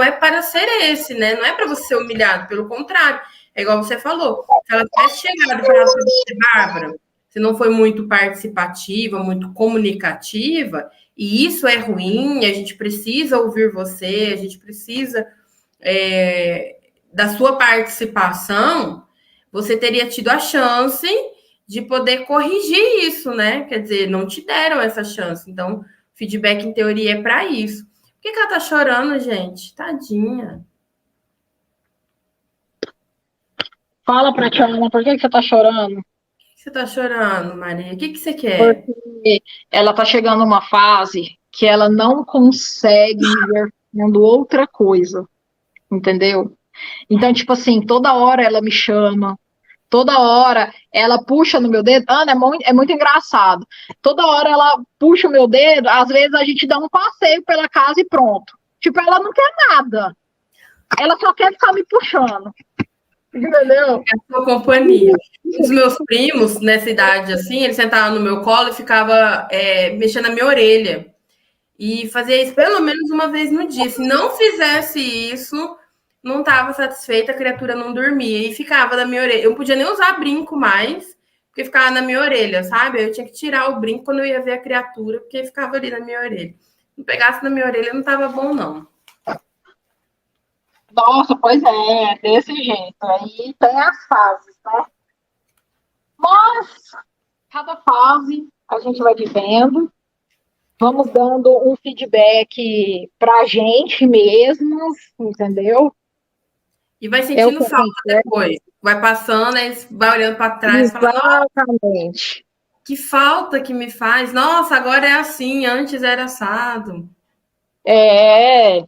é para ser esse, né? Não é para você ser humilhado, pelo contrário. É igual você falou. Se ela tivesse chegado e falado para você, Bárbara, você não foi muito participativa, muito comunicativa, e isso é ruim, a gente precisa ouvir você, a gente precisa da sua participação, você teria tido a chance de poder corrigir isso, né? Quer dizer, não te deram essa chance. Então, feedback, em teoria, é para isso. Por que ela tá chorando, gente? Tadinha. Fala pra Tiana, por que você tá chorando? Por que você tá chorando, Maria? O que você quer? Porque ela tá chegando numa fase que ela não consegue me ver fazendo outra coisa, entendeu? Então, tipo assim, toda hora ela me chama, toda hora ela puxa no meu dedo. Ana, é muito engraçado. Toda hora ela puxa o meu dedo, às vezes a gente dá um passeio pela casa e pronto. Tipo, ela não quer nada. Ela só quer ficar me puxando. Entendeu? É a sua companhia. Os meus primos, nessa idade assim, eles sentavam no meu colo e ficavam mexendo na minha orelha. E fazia isso pelo menos uma vez no dia. Se não fizesse isso, não estava satisfeita, a criatura não dormia. E ficava na minha orelha. Eu não podia nem usar brinco mais, porque ficava na minha orelha, sabe? Eu tinha que tirar o brinco quando eu ia ver a criatura, porque ficava ali na minha orelha. Se não pegasse na minha orelha, não estava bom, não. Nossa, pois é, desse jeito. Aí tem as fases, né? Mas cada fase a gente vai vivendo, vamos dando um feedback pra gente mesmos, entendeu? E vai É o sentindo que a falta gente quer. depois. Vai passando, aí vai olhando para trás e fala, nossa, Exatamente. que falta que me faz. Nossa, agora é assim, antes era assado. É,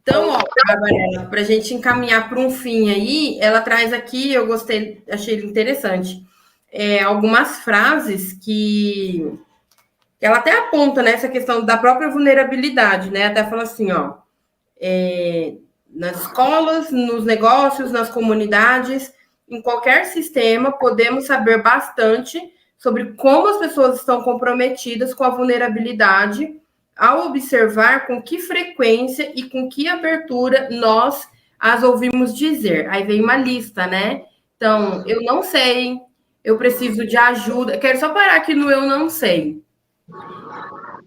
Então, ó, Bárbara, para a gente encaminhar para um fim aí, ela traz aqui, eu gostei, achei interessante, algumas frases que ela até aponta nessa questão da própria vulnerabilidade, né? Até fala assim, ó, nas escolas, nos negócios, nas comunidades, em qualquer sistema, podemos saber bastante sobre como as pessoas estão comprometidas com a vulnerabilidade ao observar com que frequência e com que abertura nós as ouvimos dizer. Aí vem uma lista, né? Então, eu não sei, eu preciso de ajuda. Quero só parar aqui no eu não sei.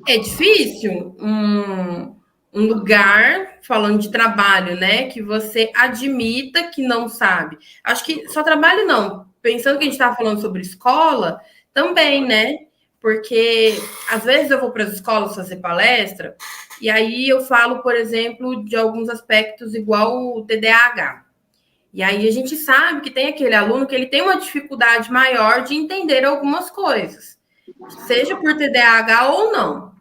É difícil um lugar, falando de trabalho, né? Que você admita que não sabe. Acho que só trabalho não. Pensando que a gente estava falando sobre escola, também, né? Porque às vezes eu vou para as escolas fazer palestra, e aí eu falo, por exemplo, de alguns aspectos igual o TDAH. E aí a gente sabe que tem aquele aluno que ele tem uma dificuldade maior de entender algumas coisas, seja por TDAH ou não.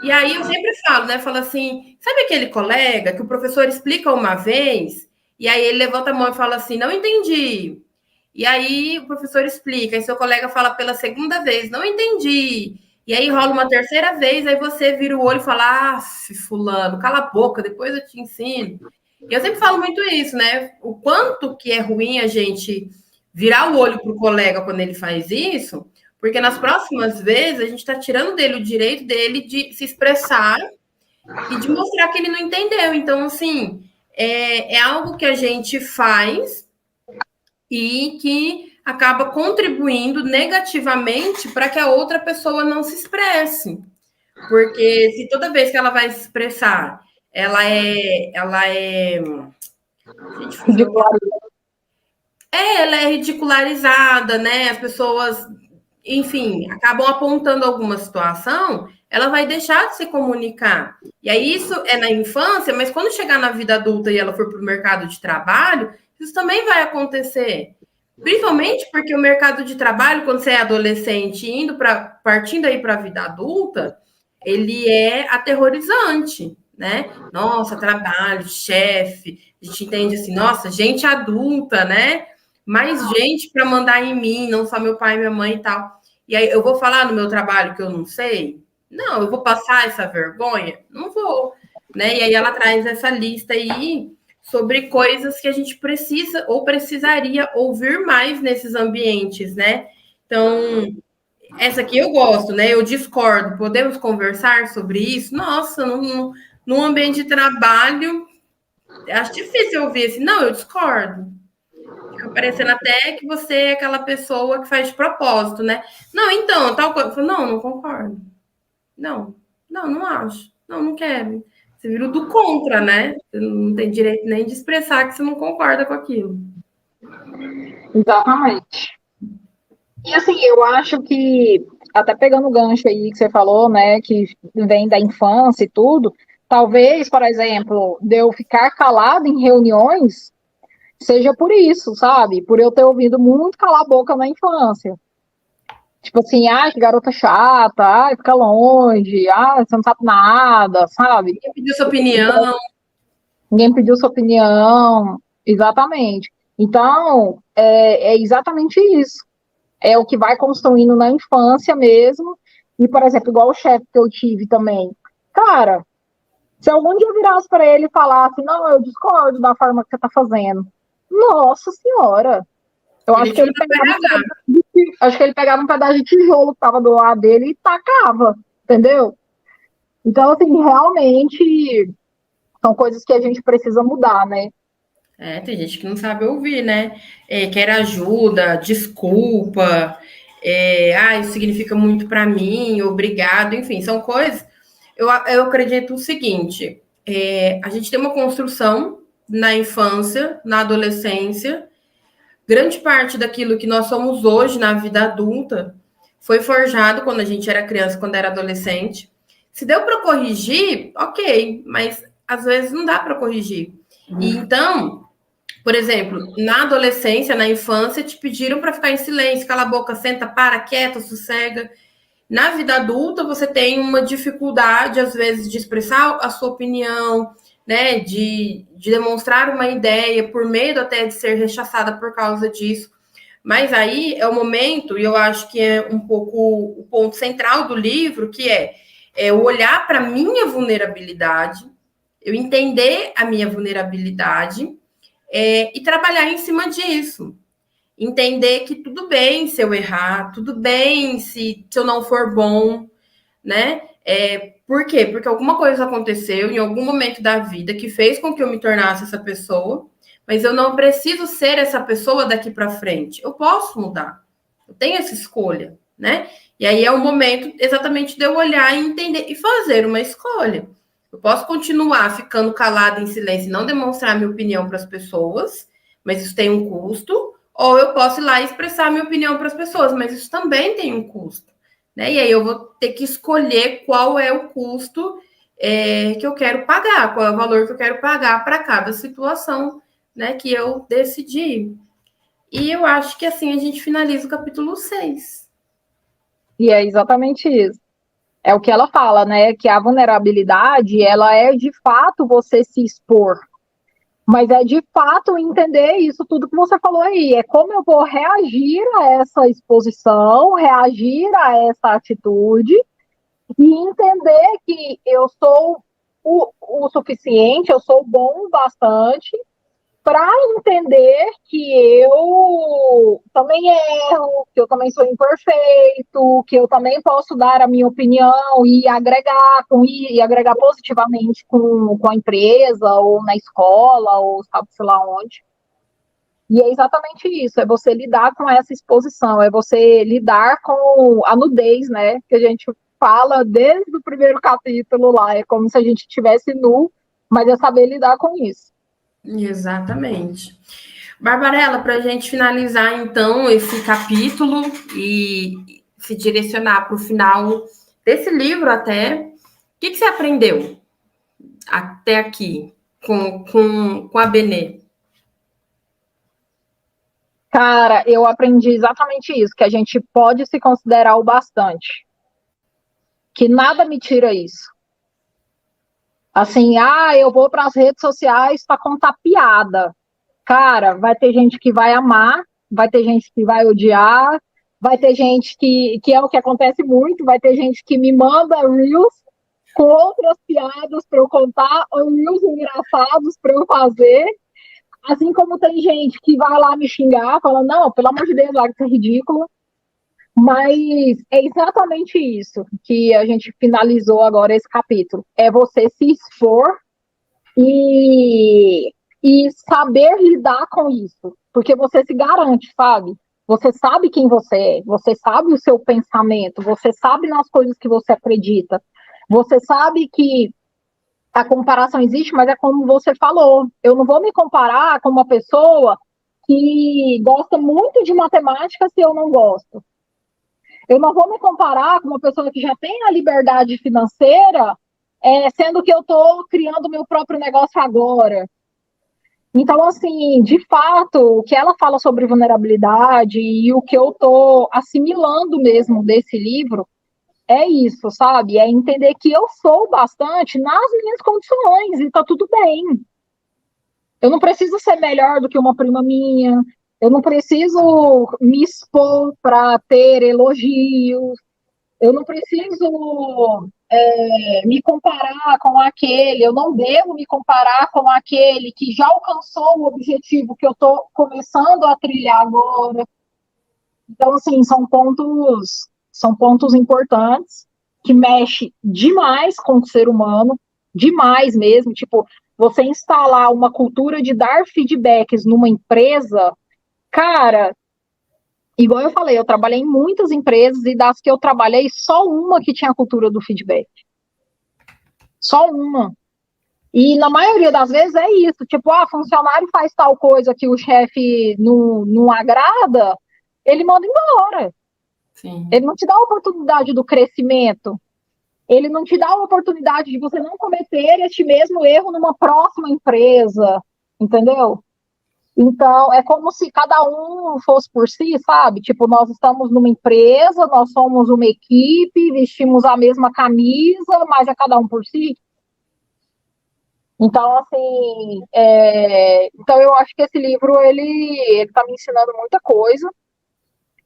E aí eu sempre falo, né? Falo assim, sabe aquele colega que o professor explica uma vez, e aí ele levanta a mão e fala assim, não entendi. E aí o professor explica, e seu colega fala pela segunda vez, não entendi. E aí rola uma terceira vez, aí você vira o olho e fala, ah, fulano, cala a boca, depois eu te ensino. E eu sempre falo muito isso, né? O quanto que é ruim a gente virar o olho para o colega quando ele faz isso, porque nas próximas vezes a gente está tirando dele o direito dele de se expressar e de mostrar que ele não entendeu. Então, assim, é algo que a gente faz e que acaba contribuindo negativamente para que a outra pessoa não se expresse. Porque se toda vez que ela vai se expressar, gente, ela é ridicularizada, né? As pessoas, enfim, acabam apontando alguma situação, ela vai deixar de se comunicar. E aí isso é na infância, mas quando chegar na vida adulta e ela for para o mercado de trabalho, isso também vai acontecer. Principalmente porque o mercado de trabalho, quando você é adolescente, partindo aí para a vida adulta, ele é aterrorizante, né? Nossa, trabalho, chefe, a gente entende assim, nossa, gente adulta, né? Mais gente para mandar em mim, não só meu pai e minha mãe e tal. E aí eu vou falar no meu trabalho que eu não sei? Não, eu vou passar essa vergonha? Não vou, né? E aí ela traz essa lista aí sobre coisas que a gente precisa ou precisaria ouvir mais nesses ambientes, né? Então, essa aqui eu gosto, né? Eu discordo. Podemos conversar sobre isso? Nossa, num ambiente de trabalho, acho difícil ouvir assim. Não, eu discordo. Fica parecendo até que você é aquela pessoa que faz de propósito, né? Não, então, tal coisa. Não, não concordo. Não, não acho. Não quero. Você vira o do contra, né? Você não tem direito nem de expressar que você não concorda com aquilo. Exatamente. E assim, eu acho que, até pegando o gancho aí que você falou, né, que vem da infância e tudo, talvez, por exemplo, de eu ficar calado em reuniões, seja por isso, sabe? Por eu ter ouvido muito calar a boca na infância. Tipo assim, ai, que garota chata, ai, fica longe, ai, você não sabe nada, sabe? Quem pediu sua opinião? Ninguém pediu sua opinião, exatamente. Então, é exatamente isso. É o que vai construindo na infância mesmo. E, por exemplo, igual o chefe que eu tive também. Cara, se algum dia eu virasse para ele e falasse, não, eu discordo da forma que você está fazendo. Nossa Senhora! Eu acho que ele pegava um pedaço de tijolo que estava do lado dele e tacava, entendeu? Então, assim, realmente são coisas que a gente precisa mudar, né? Tem gente que não sabe ouvir, né? Quer ajuda, desculpa, isso significa muito para mim, obrigado, enfim, são coisas. Eu acredito o seguinte: a gente tem uma construção na infância, na adolescência, grande parte daquilo que nós somos hoje na vida adulta foi forjado quando a gente era criança, quando era adolescente. Se deu para corrigir, ok, mas às vezes não dá para corrigir. E então, por exemplo, na adolescência, na infância, te pediram para ficar em silêncio, cala a boca, senta, para, quieta, sossega. Na vida adulta, você tem uma dificuldade, às vezes, de expressar a sua opinião, né? De demonstrar uma ideia, por medo até de ser rechaçada por causa disso. Mas aí é o momento, e eu acho que é um pouco o ponto central do livro, que é o olhar para a minha vulnerabilidade, eu entender a minha vulnerabilidade e trabalhar em cima disso. entender que tudo bem se eu errar, tudo bem se eu não for bom, né? Por quê? Porque alguma coisa aconteceu em algum momento da vida que fez com que eu me tornasse essa pessoa, mas eu não preciso ser essa pessoa daqui para frente. Eu posso mudar. Eu tenho essa escolha, né? E aí é o momento exatamente de eu olhar e entender e fazer uma escolha. Eu posso continuar ficando calada em silêncio e não demonstrar minha opinião para as pessoas, mas isso tem um custo, ou eu posso ir lá e expressar minha opinião para as pessoas, mas isso também tem um custo. Né? E aí eu vou ter que escolher qual é o custo que eu quero pagar, qual é o valor que eu quero pagar para cada situação, né, que eu decidi. E eu acho que assim a gente finaliza o capítulo 6. E é exatamente isso. É o que ela fala, né? Que a vulnerabilidade, ela é de fato você se expor. Mas é de fato entender isso tudo que você falou aí. É como eu vou reagir a essa exposição, reagir a essa atitude e entender que eu sou o suficiente, eu sou bom o bastante para entender que eu também erro, que eu também sou imperfeito, que eu também posso dar a minha opinião e agregar positivamente com a empresa, ou na escola, ou sabe, sei lá onde. E é exatamente isso, é você lidar com essa exposição, é você lidar com a nudez, né? Que a gente fala desde o primeiro capítulo lá, é como se a gente estivesse nu, mas é saber lidar com isso. Exatamente. Barbarella, para a gente finalizar então esse capítulo e se direcionar para o final desse livro até, o que você aprendeu até aqui com a Benê? Cara, eu aprendi exatamente isso, que a gente pode se considerar o bastante, que nada me tira isso. Assim, eu vou para as redes sociais para contar piada. Cara, vai ter gente que vai amar, vai ter gente que vai odiar, vai ter gente que é o que acontece muito, vai ter gente que me manda reels com outras piadas para eu contar, ou reels engraçados para eu fazer. Assim como tem gente que vai lá me xingar, falando, não, pelo amor de Deus, isso é ridículo. Mas é exatamente isso que a gente finalizou agora esse capítulo. É você se expor e saber lidar com isso. Porque você se garante, sabe? Você sabe quem você é, você sabe o seu pensamento, você sabe nas coisas que você acredita. Você sabe que a comparação existe, mas é como você falou. Eu não vou me comparar com uma pessoa que gosta muito de matemática se eu não gosto. Eu não vou me comparar com uma pessoa que já tem a liberdade financeira, sendo que eu estou criando meu próprio negócio agora. Então, assim, de fato, o que ela fala sobre vulnerabilidade e o que eu estou assimilando mesmo desse livro é isso, sabe? É entender que eu sou bastante nas minhas condições e tá tudo bem. Eu não preciso ser melhor do que uma prima minha, eu não preciso me expor para ter elogios, eu não preciso me comparar com aquele, eu não devo me comparar com aquele que já alcançou o objetivo que eu estou começando a trilhar agora. Então, assim, são pontos importantes que mexe demais com o ser humano, demais mesmo. Tipo, você instalar uma cultura de dar feedbacks numa empresa, cara, igual eu falei, eu trabalhei em muitas empresas e das que eu trabalhei, só uma que tinha a cultura do feedback. Só uma. E na maioria das vezes é isso, tipo, funcionário faz tal coisa que o chefe não agrada, ele manda embora. Sim. Ele não te dá a oportunidade do crescimento. Ele não te dá a oportunidade de você não cometer este mesmo erro numa próxima empresa, entendeu? Então, é como se cada um fosse por si, sabe? Tipo, nós estamos numa empresa, nós somos uma equipe, vestimos a mesma camisa, mas é cada um por si. Então, assim, então eu acho que esse livro, ele tá me ensinando muita coisa,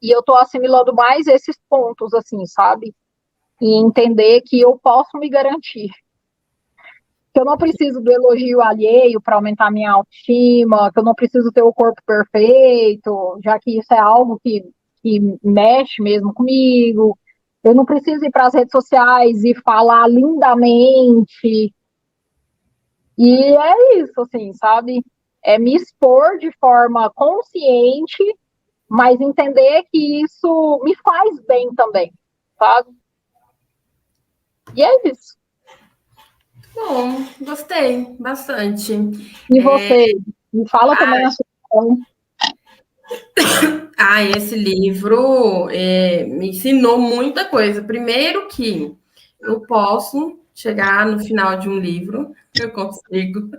e eu tô assimilando mais esses pontos, assim, sabe? E entender que eu posso me garantir. que eu não preciso do elogio alheio para aumentar minha autoestima, que eu não preciso ter o corpo perfeito, já que isso é algo que mexe mesmo comigo. Eu não preciso ir para as redes sociais e falar lindamente. E é isso, assim, sabe? É me expor de forma consciente, mas entender que isso me faz bem também, sabe? E é isso. Bom, gostei bastante. E você? Me fala também a sua opinião. Esse livro me ensinou muita coisa. Primeiro que eu posso chegar no final de um livro, eu consigo.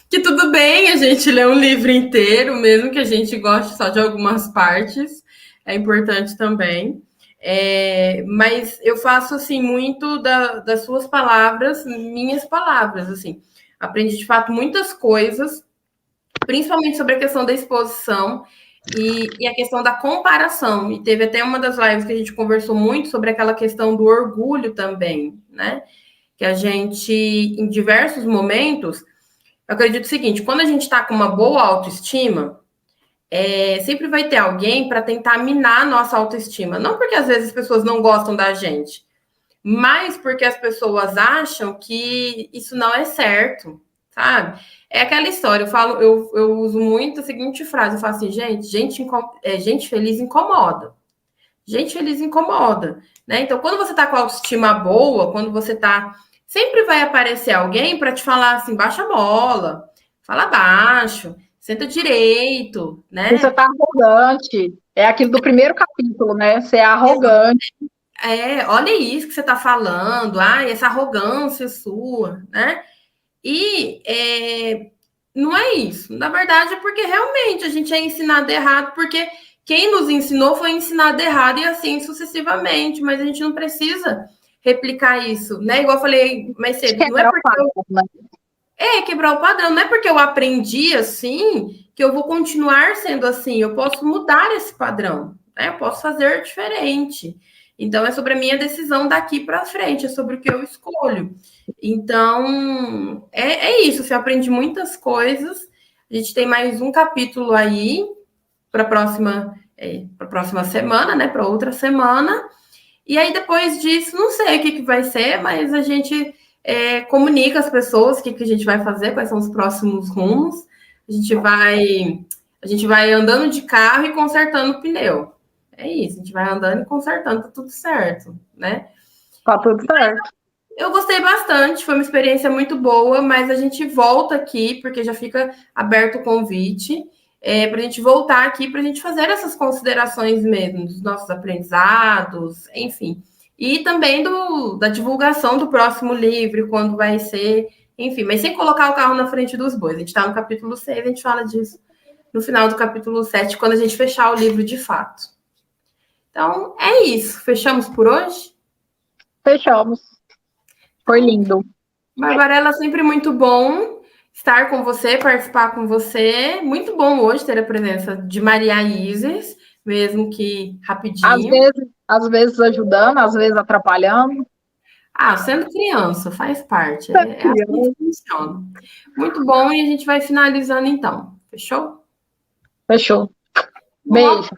Que tudo bem a gente ler um livro inteiro, mesmo que a gente goste só de algumas partes, é importante também. Mas eu faço assim muito das suas palavras, minhas palavras, assim. Aprendi de fato muitas coisas, principalmente sobre a questão da exposição e a questão da comparação. E teve até uma das lives que a gente conversou muito sobre aquela questão do orgulho também, né? Que a gente, em diversos momentos, eu acredito o seguinte: quando a gente está com uma boa autoestima, sempre vai ter alguém para tentar minar a nossa autoestima. Não porque às vezes as pessoas não gostam da gente, mas porque as pessoas acham que isso não é certo, sabe? É aquela história, eu uso muito a seguinte frase, eu falo assim, gente feliz incomoda. Gente feliz incomoda, né? Então, quando você tá com a autoestima boa, quando você tá. Sempre vai aparecer alguém para te falar assim, baixa a bola, fala baixo, senta direito, Você né? tá arrogante. É aquilo do primeiro capítulo, né? Você é arrogante. Olha isso que você tá falando, essa arrogância sua, né? E não é isso. Na verdade, é porque realmente a gente é ensinado errado, porque quem nos ensinou foi ensinado errado e assim sucessivamente, mas a gente não precisa replicar isso, né? Igual eu falei mais cedo, não é Quebrar o porque padrão, né? quebrar o padrão, não é porque eu aprendi assim que eu vou continuar sendo assim, eu posso mudar esse padrão, né? Eu posso fazer diferente. Então é sobre a minha decisão daqui para frente, é sobre o que eu escolho. Então é isso, você aprende muitas coisas. A gente tem mais um capítulo aí para a próxima semana, né? Para outra semana. E aí, depois disso, não sei o que vai ser, mas a gente comunica às pessoas o que a gente vai fazer, quais são os próximos rumos. A gente vai andando de carro e consertando o pneu. É isso, a gente vai andando e consertando, tá tudo certo, né? Tá tudo certo. Eu gostei bastante, foi uma experiência muito boa, mas a gente volta aqui, porque já fica aberto o convite, para a gente voltar aqui, para a gente fazer essas considerações mesmo, dos nossos aprendizados, enfim. E também da divulgação do próximo livro, quando vai ser, enfim, mas sem colocar o carro na frente dos bois. A gente está no capítulo 6, a gente fala disso no final do capítulo 7, quando a gente fechar o livro de fato. Então, é isso. Fechamos por hoje? Fechamos. Foi lindo. Barbarella, sempre muito bom estar com você, participar com você. Muito bom hoje ter a presença de Maria Isis, mesmo que rapidinho. Às vezes ajudando, às vezes atrapalhando. Sendo criança, faz parte. É assim que funciona. Muito bom, e a gente vai finalizando então. Fechou? Fechou. Bom, Beijo.